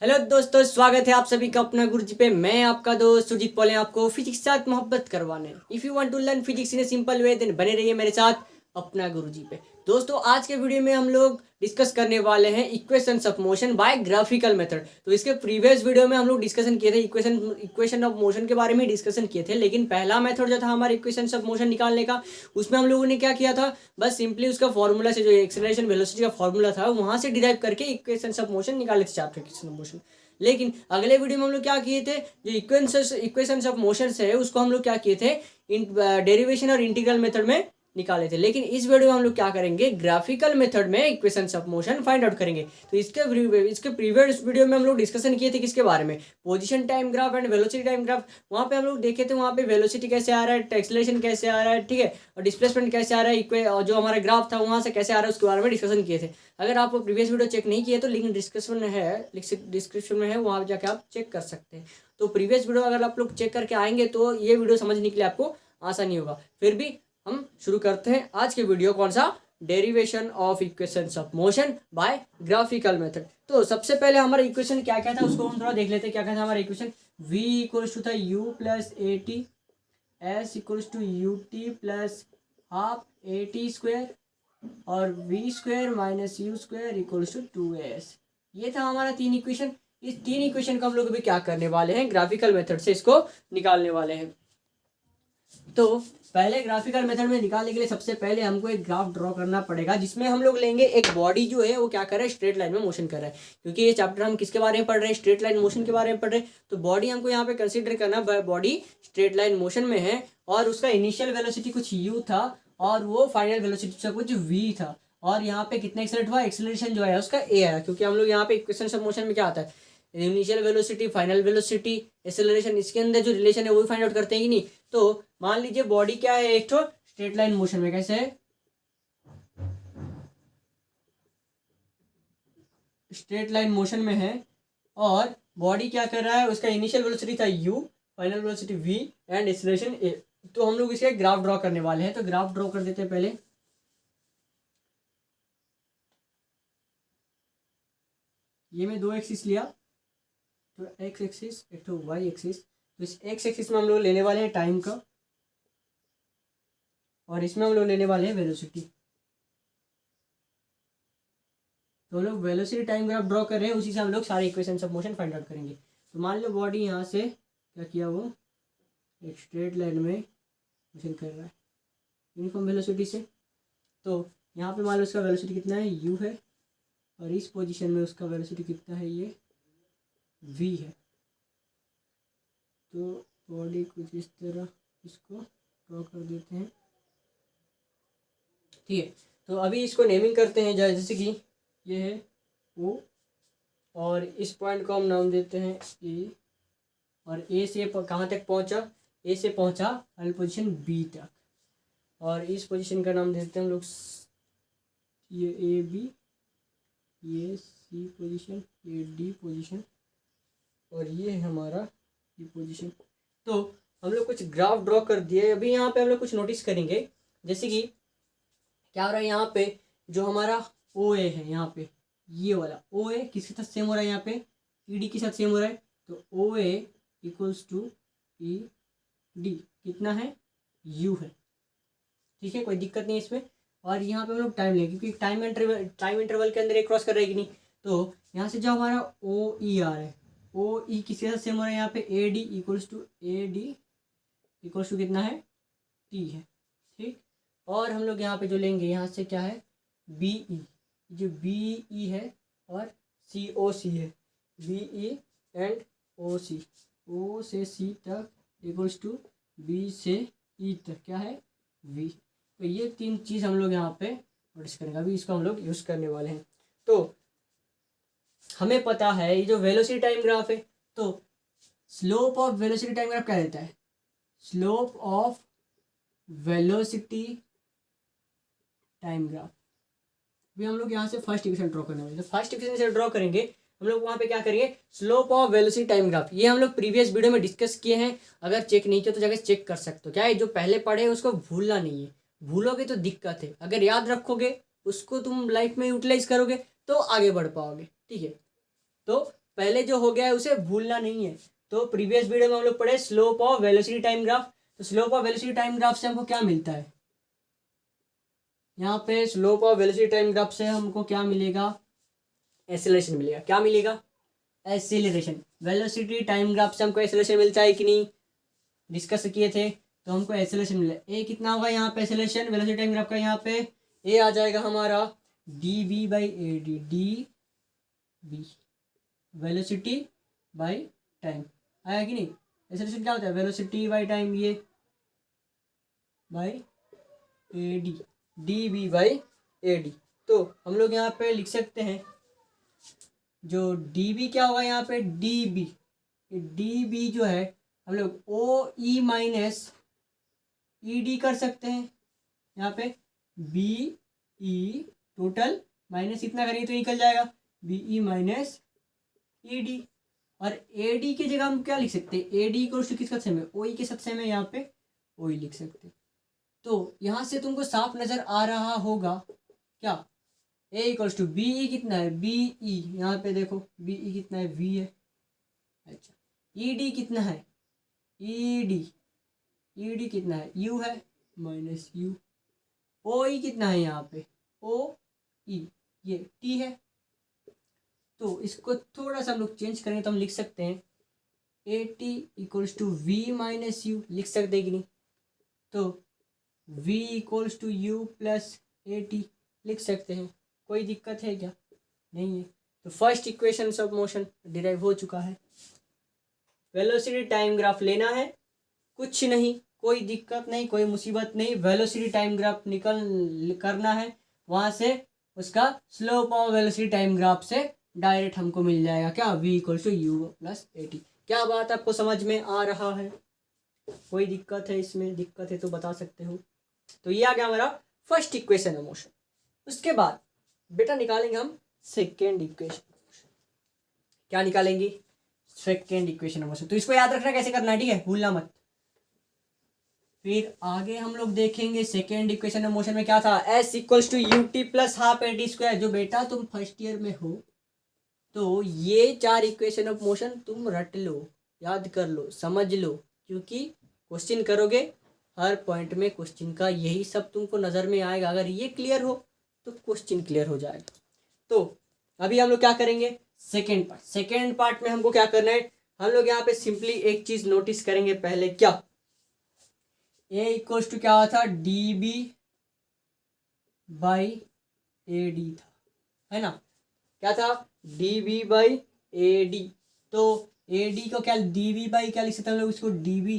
Hello दोस्तों, स्वागत है आप सभी का अपना गुरुजी पे। मैं आपका दोस्त सुजीत पॉल आपको फिजिक्स के साथ मोहब्बत करवाने। If you want to learn physics in a simple way then बने रहिए मेरे साथ अपना गुरुजी पे। दोस्तों, आज के वीडियो में हम लोग डिस्कस करने वाले हैं equations of motion by graphical method. तो इसके प्रीवियस वीडियो में हम लोग डिस्कशन किए थे इक्वेशन ऑफ मोशन के बारे में डिस्कशन किए थे, लेकिन पहला मेथड जो था हमारे इक्वेशंस ऑफ मोशन निकालने का, उसमें हम लोगों ने क्या किया था, बस सिंपली उसका फॉर्मूला से, जो एक्सेलरेशन वेलोसिटी का फॉर्मूला था, वहां से डिराइव करके इक्वेशंस ऑफ मोशन निकाले थे, चैप्टर इक्वेशन ऑफ मोशन। लेकिन अगले वीडियो में हम लोग क्या किए थे, जो इक्वेशंस ऑफ मोशंस है उसको हम लोग क्या किए थे, डेरिवेशन और इंटीग्रल मेथड में निकाले थे। लेकिन इस वीडियो में हम लोग क्या करेंगे, ग्राफिकल मेथड में equations of motion find out करेंगे। तो इसके प्रीवियस वीडियो में हम लोग डिस्कशन किए थे किसके बारे में, position time graph and velocity time graph. वहां पे हम लोग देखे थे, वहां पे वेलोसिटी कैसे आ रहा है, एक्सेलरेशन कैसे आ रहा है, ठीक है, और डिस्प्लेसमेंट कैसे आ रहा है, और जो हमारा ग्राफ था वहां से कैसे आ रहा है, उसके बारे में डिस्कशन किए थे। अगर आप प्रीवियस वीडियो चेक नहीं किए तो लिंक डिस्क्रिप्शन में है, वहां जाके आप चेक कर सकते हैं। तो प्रीवियस वीडियो अगर आप लोग चेक करके आएंगे तो ये वीडियो समझने के लिए आपको आसानी होगा। फिर भी हम शुरू करते हैं आज के वीडियो। कौन सा, derivation of equations of motion by graphical method. तो सबसे पहले हमारा इक्वेशन क्या क्या था उसको हम थोड़ा देख लेते हैं। क्या क्या था हमारा इक्वेशन, v इक्वल्स टू था u plus A t, s equals to U T plus half A t square, और v square minus u square equals to 2as। ये था हमारा तीन इक्वेशन। इस तीन इक्वेशन को हम लोग अभी क्या करने वाले हैं, ग्राफिकल मेथड से इसको निकालने वाले हैं। तो पहले ग्राफिकल मेथड में निकालने के लिए सबसे पहले हमको एक ग्राफ ड्रॉ करना पड़ेगा, जिसमें हम लोग लेंगे एक बॉडी जो है वो क्या कर रहा है, स्ट्रेट लाइन में मोशन कर रहा है। क्योंकि ये चैप्टर हम किसके बारे में पढ़ रहे हैं, स्ट्रेट लाइन मोशन के बारे में पढ़ रहे हैं। तो बॉडी हमको यहाँ पे कंसिडर करना, बॉडी स्ट्रेट लाइन मोशन में है, और उसका इनिशियल वेलोसिटी कुछ u था, और वो फाइनल वेलोसिटी कुछ v था। और यहाँ पे कितना एक्सेलरेट हुआ, एक्सेलरेशन जो है उसका a आया। क्योंकि हम लोग यहाँ पे इक्वेशन ऑफ मोशन में क्या आता है, initial velocity, final velocity, acceleration, इसके अंदर जो रिलेशन है वो भी फाइंड आउट करते हैं कि नहीं। तो मान लीजिए बॉडी क्या है, एक तो स्ट्रेट लाइन मोशन में, कैसे है, स्ट्रेट लाइन मोशन में है, और बॉडी क्या कर रहा है, उसका इनिशियल वेलोसिटी था u, final velocity v and acceleration a। तो हम लोग इसका ग्राफ ड्रॉ करने वाले हैं। तो ग्राफ ड्रॉ कर देते हैं पहले। ये मैं दो एक्सिस लिया, तो एक्स एक्सिस एक तो वाई एक्सिस। तो इस एक्स एक्सिस में हम लोग लेने वाले हैं टाइम का, और इसमें हम लोग लेने वाले हैं वेलोसिटी। तो हम लोग वेलोसिटी टाइम ग्राफ ड्रॉ कर रहे हैं, उसी से हम लोग सारे equations of motion find out करेंगे। तो मान लो बॉडी यहाँ से क्या किया, वो एक स्ट्रेट लाइन में मोशन कर रहा है यूनिफॉर्म वेलोसिटी से। तो यहाँ पे मान लो उसका वेलोसिटी कितना है, u है, और इस पोजीशन में उसका वेलोसिटी कितना है, ये v है। तो बॉडी कुछ इस तरह इसको ड्रॉ कर देते हैं, ठीक है। तो अभी इसको नेमिंग करते हैं, जैसे कि ये है O, और इस पॉइंट को हम नाम देते हैं A, और A से कहाँ तक पहुँचा, A से पहुँचा फाइनल पोजीशन B तक, और इस पोजीशन का नाम देते हैं हम लोग, ये AB, ये C पोजीशन, ये D पोजीशन, और ये है हमारा ये पोजीशन। तो हम लोग कुछ ग्राफ ड्रॉ कर दिए। अभी यहाँ पे हम लोग कुछ नोटिस करेंगे, जैसे कि क्या हो रहा है, यहाँ पे जो हमारा OA है, यहाँ पे ये वाला OA किसके साथ सेम हो रहा है, यहाँ पे ED के साथ सेम हो रहा है। तो OA इक्वल्स टू ED कितना है, U है, ठीक है, कोई दिक्कत नहीं इसमें। और यहाँ पे हम लोग टाइम लेंगे, क्योंकि टाइम इंटरवल के अंदर एक क्रॉस कर रहा है कि नहीं। तो यहाँ से जो हमारा OE आ रहा है, OE किसके साथ सेम हो रहा है, यहाँ पे AD इक्वल्स टू कितना है, T है, ठीक। और हम लोग यहाँ पे जो लेंगे, यहाँ से क्या है, BE, जो BE है, और COC है, BE एंड OC, O से C तक इक्वल्स टू B से E तक क्या है, V। तो ये तीन चीज़ हम लोग यहाँ पे नोटिस करेंगे। अभी इसको हम लोग यूज़ करने वाले हैं। तो हमें पता है ये जो वेलोसिटी टाइम ग्राफ है, तो slope of velocity time graph क्या देता है, slope of velocity time graph. अभी हम लोग यहाँ से फर्स्ट इक्वेशन ड्रॉ करने वाले हैं। तो फर्स्ट इक्वेशन से ड्रॉ करेंगे हम लोग, वहाँ पे क्या करेंगे, slope of velocity time graph. ये हम लोग प्रीवियस वीडियो में डिस्कस किए हैं, अगर चेक नहीं किया तो जाकर चेक कर सकते हो। क्या है, जो पहले पढ़े हैं उसको भूलना नहीं है, भूलोगे तो दिक्कत है। अगर याद रखोगे, उसको तुम लाइफ में यूटिलाइज करोगे तो आगे बढ़ पाओगे, ठीक है। तो पहले जो हो गया है उसे भूलना नहीं है। तो प्रीवियस वीडियो में हम लोग पढ़े slope of velocity time graph. तो slope of velocity time graph से हमको क्या मिलता है, यहाँ पे slope of velocity time graph से हमको क्या मिलेगा, एक्सेलरेशन मिलेगा। क्या मिलेगा, एक्सेलरेशन। वेलोसिटी टाइम ग्राफ से हमको एक्सेलरेशन मिलता है कि नहीं, डिस्कस किए थे। तो हमको एक्सेलरेशन मिला, ए कितना होगा यहाँ पे एक्सेलरेशन वेलोसिटी टाइम ग्राफ का, यहाँ पे ए आ जाएगा हमारा D B by A D, D B velocity by time आया कि नहीं। एक्सेलरेशन क्या होता है, वेलोसिटी बाई टाइम, ये by A D, D B by A D. तो हम लोग यहाँ पे लिख सकते हैं जो डी बी क्या होगा यहाँ पे, डी बी जो है हम लोग ओ ई माइनस ई डी कर सकते हैं। यहाँ पे बी ई टोटल माइनस इतना करेंगे तो निकल जाएगा B E minus E D. और ए डी की जगह हम क्या लिख सकते हैं, ए डी को किसका सेम है, ओ ई के साथ सेम है, यहाँ पे ओ ई लिख सकते हैं। तो यहाँ से तुमको साफ नज़र आ रहा होगा क्या, ए इक्वल्स टू बी ई कितना है, बी ई, यहाँ पे देखो बी ई कितना है, वी है। अच्छा ई डी कितना है, ई डी कितना है, यू है माइनस यू। ओ ई कितना है यहाँ पे, ओ ई, ये टी है। तो इसको थोड़ा सा हम लोग चेंज करेंगे तो हम लिख सकते हैं A T equals to V minus U, लिख सकते हैं कि नहीं। तो v equals to U plus A T लिख सकते हैं, कोई दिक्कत है क्या, नहीं है। तो first equation of motion derive हो चुका है। वेलोसिटी टाइम ग्राफ लेना है, कुछ नहीं, कोई दिक्कत नहीं, कोई मुसीबत नहीं। वेलोसिटी टाइम ग्राफ निकल करना है, वहाँ से उसका slope of velocity time graph से डायरेक्ट हमको मिल जाएगा क्या, v equals to U plus A T. क्या बात आपको समझ में आ रहा है, कोई दिक्कत है इसमें, दिक्कत है तो बता सकते हो। तो ये आ गया हमारा फर्स्ट इक्वेशन ऑफ मोशन। उसके बाद बेटा निकालेंगे हम सेकेंड इक्वेशन। क्या निकालेंगे, सेकेंड इक्वेशन ऑफ मोशन। तो इसको याद रखना कैसे करना है, ठीक है, भूलना मत। फिर आगे हम लोग देखेंगे सेकेंड इक्वेशन ऑफ मोशन में क्या था, S equals to U T plus half A T square. जो बेटा तुम फर्स्ट ईयर में हो तो ये चार इक्वेशन ऑफ मोशन तुम रट लो, याद कर लो, समझ लो, क्योंकि क्वेश्चन करोगे हर पॉइंट में क्वेश्चन का यही सब तुमको नज़र में आएगा। अगर ये क्लियर हो तो क्वेश्चन क्लियर हो जाएगा। तो अभी हम लोग क्या करेंगे, सेकेंड पार्ट। सेकेंड पार्ट में हमको क्या करना है, हम लोग यहाँ पे सिंपली एक चीज़ नोटिस करेंगे पहले, क्या ए इक्वल्स टू क्या था, D B by A D था, है ना, क्या था, D B by A D. तो ए डी को क्या, डी बी बाई क्या लिख सकते हैं हम लोग, इसको D B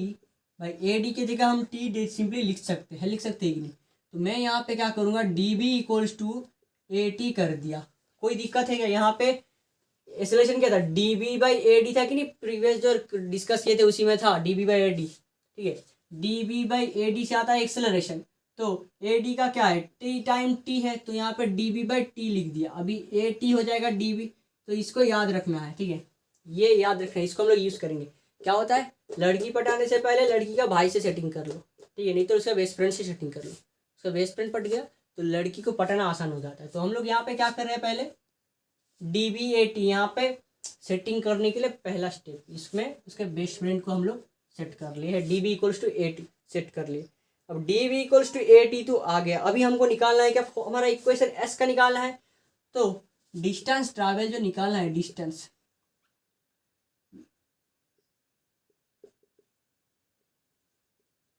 by A D की जगह हम टी सिंपली लिख सकते हैं, लिख सकते हैं कि नहीं। तो मैं यहाँ पे क्या करूँगा, D B equals to A T कर दिया, कोई दिक्कत है क्या। यहाँ पे एक्सेलरेशन क्या था, D B by A D था कि नहीं, प्रीवियस जो डिस्कस किए थे उसी में था D B by A D, ठीक है। D B by A D से आता है एक्सेलरेशन, तो ए डी का क्या है, टी टाइम टी है, तो यहाँ पे डी बी बाई टी लिख दिया। अभी ए टी हो जाएगा डी बी, तो इसको याद रखना है, ठीक है, ये याद रखना है, इसको हम लोग यूज़ करेंगे। क्या होता है, लड़की पटाने से पहले लड़की का भाई से सेटिंग कर लो, ठीक है, नहीं तो उसका बेस्ट फ्रेंड से सेटिंग कर लो। उसका बेस्ट फ्रेंड पट गया तो लड़की को पटाना आसान हो जाता है। तो हम लोग यहाँ पे क्या कर रहे हैं, पहले डी बी ए टी यहाँ पे सेटिंग करने के लिए पहला स्टेप, इसमें उसके बेस्ट फ्रेंड को हम लोग सेट कर लिए है, D B equals to A T set कर लिए। अब D B equals to A T तो आ गया। अभी हमको निकालना है क्या, हमारा इक्वेशन एस का निकालना है। तो डिस्टेंस ट्रैवल जो निकालना है,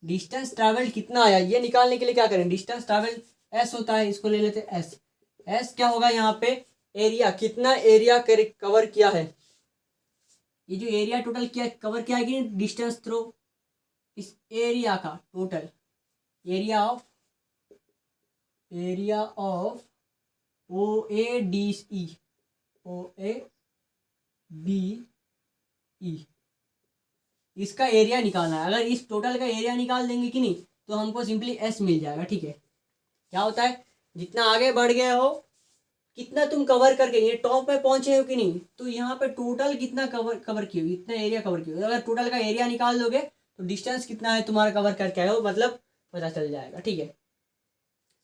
डिस्टेंस ट्रैवल कितना आया, ये निकालने के लिए क्या करें, डिस्टेंस ट्रैवल एस होता है, इसको ले लेते हैं एस। एस क्या होगा यहाँ पे, एरिया, कितना एरिया कवर किया है, ये जो एरिया टोटल किया कवर किया है कि डिस्टेंस थ्रू, इस एरिया का total area of O A D E, O A B E, इसका एरिया निकालना है। अगर इस टोटल का एरिया निकाल देंगे कि नहीं तो हमको सिंपली एस मिल जाएगा, ठीक है। क्या होता है, जितना आगे बढ़ गए हो, कितना तुम कवर करके ये टॉप में पहुंचे हो कि नहीं, तो यहाँ पे टोटल कितना कवर किए हो, इतना एरिया कवर किए हो। अगर टोटल का एरिया निकाल दोगे तो डिस्टेंस कितना है तुम्हारा कवर करके आए हो, मतलब पता चल जाएगा, ठीक है,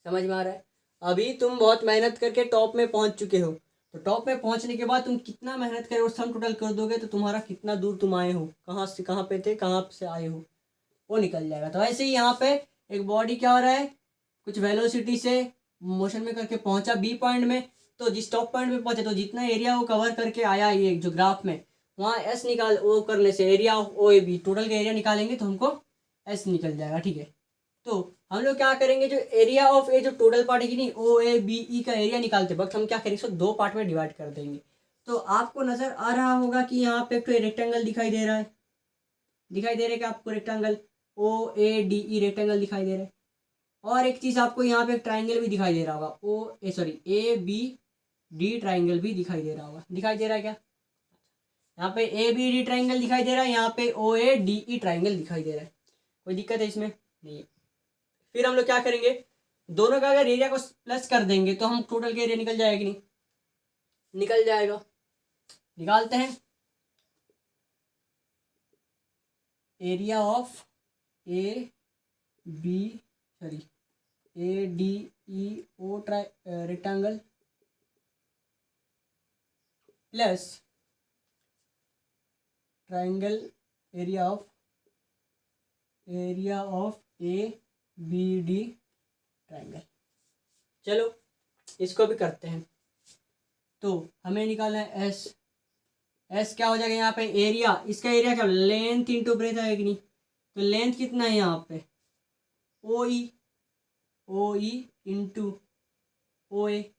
समझ में आ रहा है। अभी तुम बहुत मेहनत करके टॉप में पहुंच चुके हो, तो टॉप में पहुंचने के बाद तुम कितना मेहनत करे और सम टोटल कर दोगे तो तुम्हारा कितना दूर तुम आए हो, कहाँ से कहाँ पे थे, कहाँ से आए हो, वो निकल जाएगा। तो ऐसे ही यहाँ पे एक बॉडी क्या हो रहा है, कुछ वेलोसिटी से मोशन में करके पहुंचा बी पॉइंट में। तो जिस टॉप पॉइंट पे पहुंचे तो जितना एरिया वो कवर करके आया ये जो ग्राफ में, वहाँ एस निकाल वो करने से area of O A B, total का एरिया निकालेंगे तो हमको एस निकल जाएगा। ठीक है, तो हम लोग क्या करेंगे, जो एरिया ऑफ ए जो टोटल पार्ट है कि नहीं ओ ए बी ई का एरिया निकालते वक्त हम क्या करेंगे, इसको दो पार्ट में डिवाइड कर देंगे। तो आपको नज़र आ रहा होगा कि यहाँ पे एक तो रेक्टेंगल दिखाई दे रहा है, दिखाई दे रहा है कि आपको rectangle O A D E rectangle दिखाई दे रहा है। और एक चीज़ आपको यहाँ पे एक ट्राइंगल भी दिखाई दे रहा होगा, ए बी डी ट्राइंगल भी दिखाई दे रहा होगा। दिखाई दे रहा है क्या, यहाँ पे ए बी डी ट्राइंगल दिखाई दे रहा है, यहाँ पे ओ ए डी ई ट्राइंगल दिखाई दे रहा है। कोई दिक्कत है इसमें नहीं है। फिर हम लोग क्या करेंगे, दोनों का अगर एरिया को प्लस कर देंगे तो हम टोटल का एरिया निकल जाएगा कि नहीं, निकल जाएगा। निकालते हैं, area of A B sorry A D E O rectangle plus triangle area of A B D triangle. चलो इसको भी करते हैं। तो हमें निकालना है एस, एस क्या हो जाएगा यहाँ पे एरिया, इसका एरिया क्या लेंथ इंटू ब्रेथ है कि नहीं, तो लेंथ कितना है यहाँ पे ओ ई इंटू ओ ए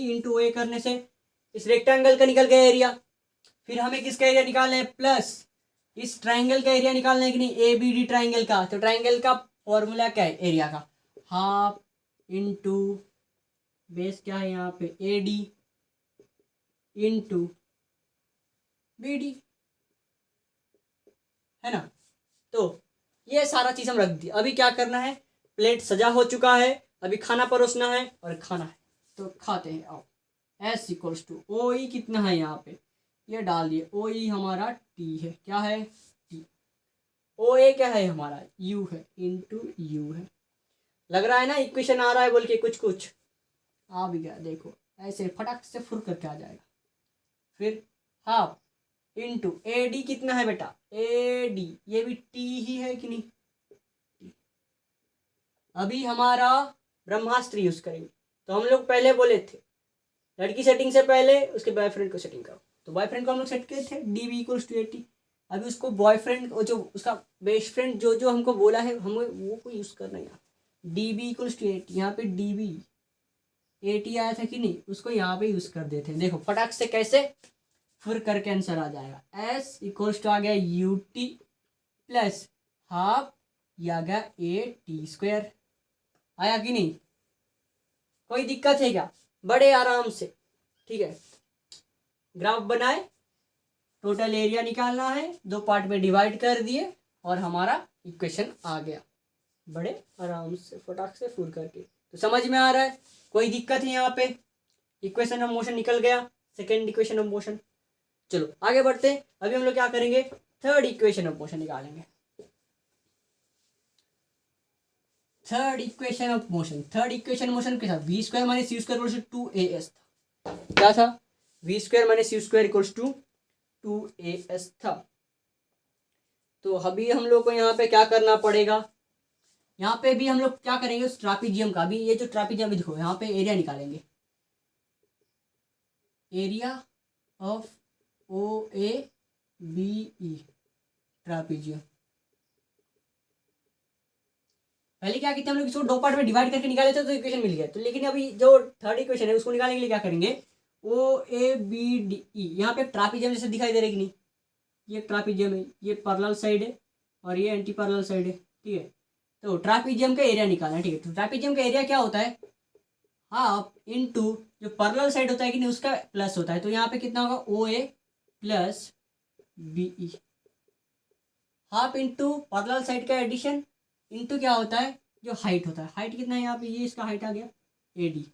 इंटू ओ ए करने से इस रेक्टेंगल का निकल गया एरिया। फिर हमें किसका एरिया निकालना है, प्लस इस ट्राइंगल का एरिया निकालना है कि नहीं ए बी डी ट्राइंगल का। तो ट्राइंगल का फॉर्मूला क्या है एरिया का, हाफ इंटू बेस क्या है यहाँ पे A D into B D, है ना। तो ये सारा चीज़ हम रख दिया। अभी क्या करना है, प्लेट सजा हो चुका है, अभी खाना परोसना है और खाना है। तो खाते हैं, आओ। एस इक्वल्स टू ओ ई कितना है यहाँ पे ये डाल दिए, ओ ई हमारा टी है, क्या है टी। ओ ए क्या है हमारा यू है, इंटू यू है। लग रहा है ना इक्वेशन आ रहा है बोल के, कुछ कुछ आ भी गया। देखो ऐसे फटाक से फुर करके आ जाएगा। फिर हाफ इंटू ए डी कितना है बेटा ए डी, ये भी टी ही है कि नहीं। अभी हमारा ब्रह्मास्त्र यूज करेंगे। तो हम लोग पहले बोले थे लड़की सेटिंग से पहले उसके बॉयफ्रेंड को सेटिंग करो, तो बॉयफ्रेंड को हम लोग सेट किए थे डी बी इक्वल्स टू 80। अभी उसको बॉयफ्रेंड जो उसका बेस्ट फ्रेंड जो जो हमको बोला है हमें वो को यूज़ करना है यहाँ। डी बी इक्वल्स टू 80, यहाँ पे डी बी 80 आया था कि नहीं, उसको यहाँ पे यूज़ कर देते हैं। देखो फटाक से कैसे फिर करके आंसर आ जाएगा। एस इक्वल्स टू आ गया यू टी प्लस हाफ ये आ गया ए टी स्क्वायर। आया कि नहीं, कोई दिक्कत है क्या, बड़े आराम से। ठीक है, ग्राफ बनाए, टोटल एरिया निकालना है, दो पार्ट में डिवाइड कर दिए और हमारा इक्वेशन आ गया बड़े आराम से फटाक से फुल करके। तो समझ में आ रहा है, कोई दिक्कत है यहाँ पे। इक्वेशन ऑफ मोशन निकल गया, सेकेंड इक्वेशन ऑफ मोशन। चलो आगे बढ़ते हैं। अभी हम लोग क्या करेंगे, थर्ड इक्वेशन ऑफ मोशन निकालेंगे। Third equation of motion, third equation motion के साथ V square minus U square equals to A S था। क्या था, V square minus U square equals to 2as था। तो अभी हम लोग को यहाँ पे क्या करना पड़ेगा, यहाँ पे भी हम लोग क्या करेंगे उस ट्रापीजियम का भी, ये जो ट्रापीजियम देखो यहाँ पे एरिया निकालेंगे, area of O A B E trapezium. पहले क्या किया हम लोग इसको दो पार्ट में डिवाइड करके निकाले थे तो इक्वेशन मिल गया। तो लेकिन अभी जो थर्ड इक्वेशन है उसको निकालने के लिए क्या करेंगे, ओ ए बी डी ई, यहाँ पे ट्रापीजियम जैसे दिखाई दे रहा है कि नहीं, ये ट्रापीजियम है, ये पैरेलल साइड है और ये एंटी पैरेलल साइड है। ठीक है, तो ट्रापीजियम का एरिया निकालना है। ठीक है, तो ट्रापीजियम का एरिया क्या होता है, हाफ इंटू जो पैरेलल साइड होता है कि नहीं उसका प्लस होता है। तो यहाँ पे कितना होगा O A plus B E, half into parallel side का एडिशन इंटू क्या होता है जो हाइट होता है। हाइट कितना है यहाँ पे, ये इसका हाइट आ गया ए डी,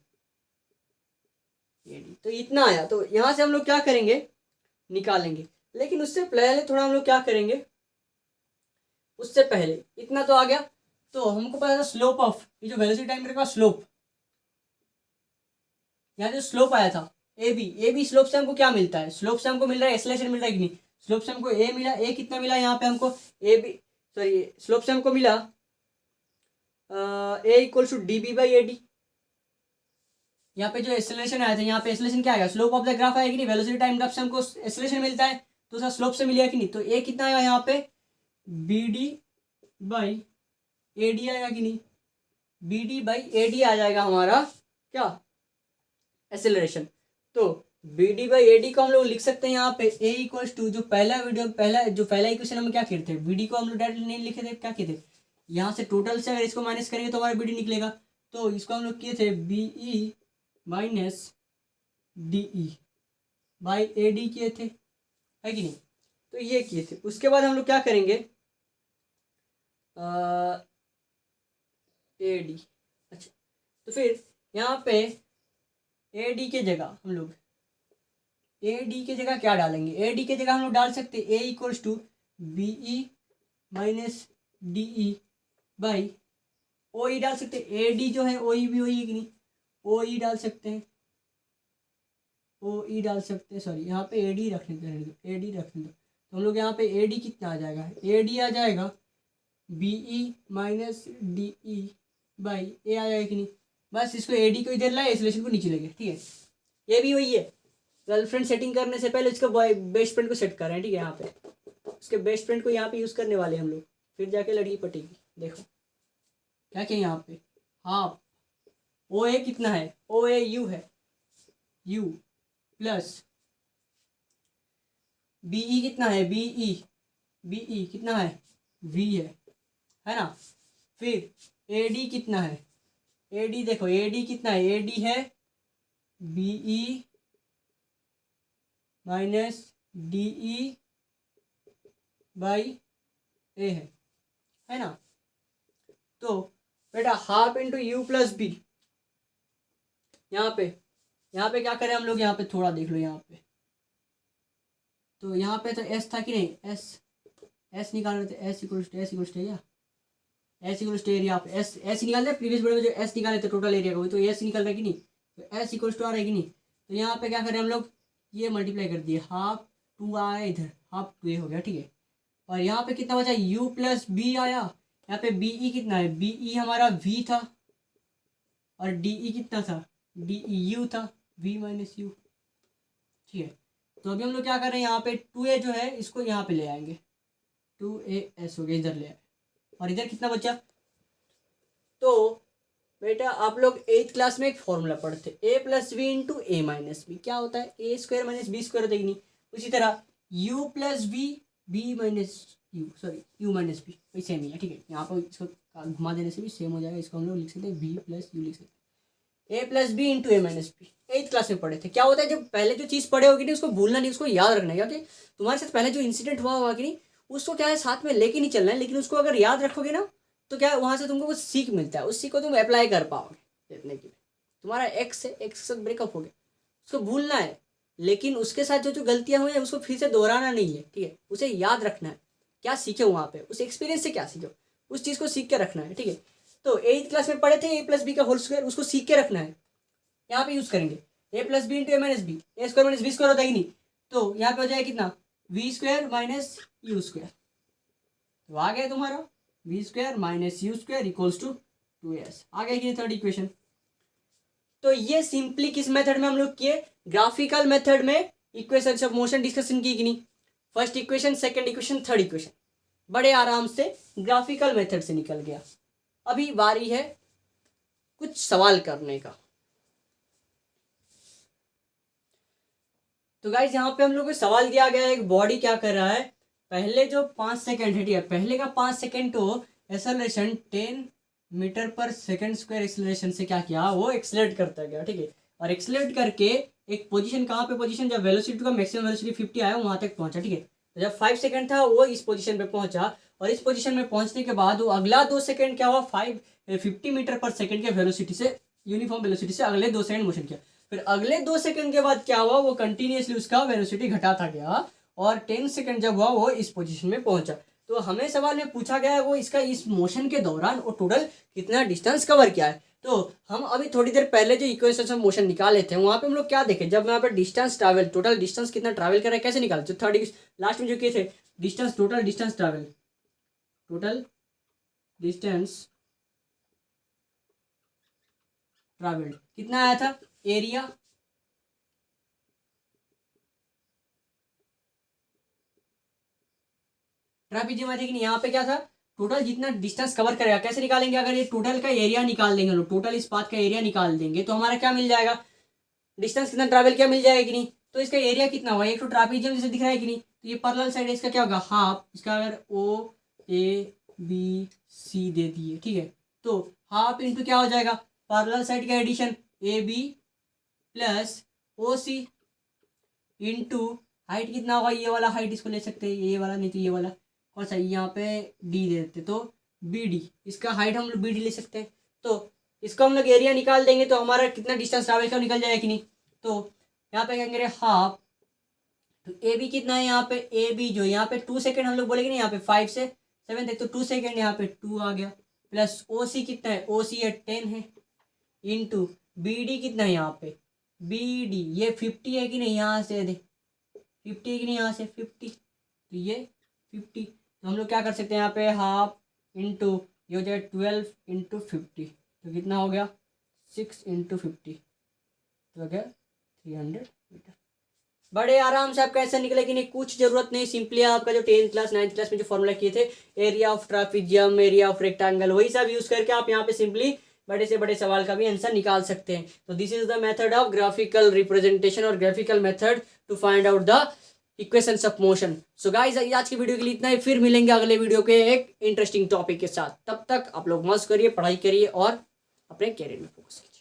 तो इतना आया। तो यहाँ से हम लोग क्या करेंगे, निकालेंगे। लेकिन उससे पहले थोड़ा हम लोग क्या करेंगे, उससे पहले इतना तो आ गया, तो हमको पता था स्लोप ऑफ ये जो वेलोसिटी टाइम का स्लोप, यहाँ जो स्लोप आया था ए बी स्लोप से हमको क्या मिलता है, स्लोप से हमको मिल रहा है एक्सेलरेशन मिल रहा है कि नहीं, स्लोप से हमको ए मिला, ए कितना मिला यहाँ पे हमको ए बी सॉरी स्लोप से हमको मिला a equals to D B by A D. यहाँ पे जो एक्सेलरेशन आया था यहाँ पे एक्सेलरेशन क्या आएगा, स्लोप ऑफ द ग्राफ आएगी नहीं, वेलोसिटी टाइम ग्राफ से हमको एक्सेलरेशन मिलता है तो उसका स्लोप से मिलेगा कि नहीं, तो ए कितना आएगा यहाँ पे B D by A D आएगा कि नहीं, B D by A D आ जाएगा हमारा क्या एक्सेलरेशन। तो B D by A D को हम लोग लिख सकते हैं यहाँ पे ए इक्वल्स टू जो पहला इक्वेशन हम क्या किए थे, बी डी को हम लोग डायरेक्ट नहीं लिखे थे, क्या किए थे यहाँ से टोटल से अगर इसको माइनस करेंगे तो हमारा बी डी निकलेगा, तो इसको हम लोग किए थे B E minus D E by A D किए थे, है कि नहीं, तो ये किए थे। उसके बाद हम लोग क्या करेंगे ए डी, अच्छा तो फिर यहाँ पे ए डी के जगह हम लोग ए डी के जगह क्या डालेंगे, ए डी के जगह हम लोग डाल सकते हैं a equals to B E minus D E by O E डाल सकते हैं, ए डी जो है ओ ई भी वही है कि नहीं, ओ ई डाल सकते हैं, ओ ई डाल सकते हैं, सॉरी यहाँ पे ए डी रखने दो, ए डी रखने दो, तो हम लोग यहाँ पे ए डी कितना आ जाएगा, ए डी आ जाएगा B E minus D E by A आ जाएगा कि नहीं, बस इसको ए डी को इधर लाए एक्सेलरेशन को नीचे लगे, ठीक है। ये भी वही है, गर्लफ्रेंड सेटिंग करने से पहले उसका बॉय बेस्ट फ्रेंड को सेट कर रहे हैं, ठीक है, यहाँ पे उसके बेस्ट फ्रेंड को यहाँ पे यूज़ करने वाले हम लोग, फिर जाके लड़की पटेगी। देखो क्या क्या यहाँ पे हाफ ओ ए कितना है, ओ ए यू है, यू प्लस बी ई कितना है, बी ई कितना है वी है ना, फिर ए डी कितना है, ए डी देखो ए डी कितना है, ए डी है B E minus D E by A है ना, तो बेटा half into u plus b, यहाँ पे क्या करें हम लोग, यहाँ पे थोड़ा देख लो यहाँ पे, तो यहाँ पे तो एस था कि नहीं, एस निकाल रहे थे, एस इक्वल्स टू या एस इक्वल्स टू एरिया पे एस निकाल रहे, प्रीवियस वीडियो में जो एस निकाले थे टोटल एरिया का वही तो एस निकल रहा है कि नहीं, तो एस इक्वल्स टू आ रहा है कि नहीं, तो यहाँ पे क्या करें हम लोग ये मल्टीप्लाई कर दिए, हाफ टू आया इधर, हाफ टू ए हो गया, ठीक है, और यहाँ पे कितना बचा u प्लस बी आया, यहाँ पे बी ई कितना है, बी ई हमारा v था और डी ई कितना था, डी ई यू था, v माइनस यू, ठीक है। तो अभी हम लोग क्या कर रहे हैं, यहाँ पे 2a जो है इसको यहाँ पे ले आएंगे, 2as हो गया, इधर ले आए, और इधर कितना बचा, तो बेटा आप लोग 8th क्लास में एक फॉर्मूला पढ़ते, a plus V into A minus B, क्या होता है A square minus B square होता है कि नहीं, उसी तरह u plus V B minus U, sorry U minus B वही सेम ही है, ठीक है, यहाँ पर इसको घुमा देने से भी सेम हो जाएगा, इसको हम लोग लिख सकते हैं v प्लस यू लिख सकते हैं, ए plus B into A minus B, 8th class में पढ़े थे। क्या होता है जब पहले जो चीज़ पढ़े होगी नहीं उसको भूलना नहीं, उसको याद रखना है, क्योंकि तुम्हारे साथ पहले जो इंसिडेंट हुआ होगा कि नहीं उसको क्या है साथ में लेके नहीं चलना है, लेकिन उसको अगर याद रखोगे ना तो क्या है वहाँ से तुमको कुछ सीख मिलता है, उस सीख को तुम अप्लाई कर पाओगे जितने की तुम्हारा एक्स के साथ ब्रेकअप हो गया, उसको भूलना है, लेकिन उसके साथ जो जो गलतियाँ हुई हैं उसको फिर से दोहराना नहीं है, ठीक है, उसे याद रखना है, क्या सीखे वहाँ पे उस एक्सपीरियंस से क्या सीखे उस चीज़ को सीख के रखना है, ठीक है। तो 8th क्लास में पढ़े थे ए प्लस बी का होल स्क्वायर, उसको सीख के रखना है, यहाँ पे यूज़ करेंगे ए plus B into A minus B, A square minus B square होता है कि नहीं, तो यहाँ पे हो जाएगा कितना V square minus U square, तो आ गया तुम्हारा V square minus U square equals to 2as, आ गया कि थर्ड इक्वेशन। तो ये सिंपली किस मेथड में हम लोग किए, ग्राफिकल मेथड में इक्वेशंस ऑफ मोशन डिस्कशन की कि नहीं, first equation second equation third equation बड़े आराम से ग्राफिकल मेथड से निकल गया। अभी बारी है कुछ सवाल करने का। तो गाइस यहाँ पे हम लोग को सवाल दिया गया है, एक बॉडी क्या कर रहा है, पहले जो 5 सेकंड है, ठीक है, पहले का 5 सेकंड तो एक्सेलरेशन 10 मीटर पर सेकंड स्क्वायर एक्सेलरेशन से क्या किया वो एक्सेलरेट करता गया, ठीक है, और एक्सेलरेट करके एक पोजीशन कहाँ पे पोजीशन जब वेलोसिटी का मैक्सिमम वेलोसिटी 50 आया वहाँ तक पहुँचा, ठीक है, तो जब 5 सेकंड था वो इस पोजीशन पे पहुँचा, और इस पोजीशन में पहुँचने के बाद वो अगला 2 सेकंड क्या हुआ 50 मीटर पर सेकंड के वेलोसिटी से यूनिफॉर्म वेलोसिटी से अगले 2 सेकंड मोशन किया, फिर अगले 2 सेकंड के बाद क्या हुआ वो कंटिन्यूसली उसका वेलोसिटी घटाता गया, और 10 सेकंड जब हुआ वो इस पोजीशन में पहुंचा, तो हमें सवाल में पूछा गया है वो इसका इस मोशन के दौरान और टोटल कितना डिस्टेंस कवर किया है। तो हम अभी थोड़ी देर पहले जो इक्वेशन ऑफ मोशन निकाले थे वहाँ पे हम लोग क्या देखे, जब यहाँ पे डिस्टेंस ट्रैवल, टोटल डिस्टेंस कितना ट्रैवल कर रहा है कैसे निकाले, जो थर्ड लास्ट में जो किए थे डिस्टेंस, टोटल डिस्टेंस ट्रैवल कितना आया था, एरिया ट्रापीजियम कि नहीं, यहाँ पे क्या था टोटल जितना डिस्टेंस कवर करेगा कैसे निकालेंगे, अगर ये टोटल का एरिया निकाल देंगे लोग, टोटल इस पाथ का एरिया निकाल देंगे तो हमारा क्या मिल जाएगा, डिस्टेंस कितना ट्रैवल किया मिल जाएगा कि नहीं। तो इसका एरिया कितना हुआ, एक तो ट्रापीजियम जैसे दिख रहा है कि नहीं, तो ये पैरेलल साइड है, इसका क्या होगा हाफ, इसका अगर ओ ए बी सी दे दिए, ठीक है, तो हाफ इंटू क्या हो जाएगा पैरेलल साइड का addition A B plus O C into height कितना होगा, ये वाला हाइट इसको ले सकते हैं, ये वाला नहीं तो ये वाला कौन सा, यहाँ पे डी दे देते तो बी डी, इसका हाइट हम लोग बी डी ले सकते हैं। तो इसको हम लोग एरिया निकाल देंगे तो हमारा कितना डिस्टेंस ट्रैवल का निकल जाएगा कि नहीं। तो यहाँ पे क्या करेंगे हाफ, तो ए बी कितना है यहाँ पे, ए बी जो यहाँ पे 2 सेकेंड हम लोग बोलेंगे ना, यहाँ पे 5 से 7 तक तो 2 सेकेंड, यहाँ पे 2 आ गया, प्लस ओ सी कितना है, ओ सी 10 है, इंटू बी डी कितना है यहाँ पे, बी डी ये 50 है कि नहीं, यहाँ से दे 50 है कि नहीं, यहाँ से 50, तो ये 50, तो हम लोग क्या कर सकते हैं यहाँ पे हाफ इंटू ये हो जाए 12 इंटू 50, तो कितना हो गया 6 इंटू 50, तो हो गया 300 मीटर। बड़े आराम से आपका ऐसा निकले कि नहीं, कुछ जरूरत नहीं, सिंपली आपका जो 10th क्लास 9th क्लास में जो फॉर्मूला किए थे area of trapezium, area of rectangle, वही सब यूज करके आप यहाँ पे सिंपली बड़े से बड़े सवाल का भी आंसर निकाल सकते हैं। तो this is the method of graphical representation और graphical method to find out the equations of motion. So guys आज की वीडियो के लिए इतना ही, फिर मिलेंगे अगले वीडियो के एक इंटरेस्टिंग टॉपिक के साथ। तब तक आप लोग मस्त करिए, पढ़ाई करिए और अपने कैरियर में फोकस कीजिए।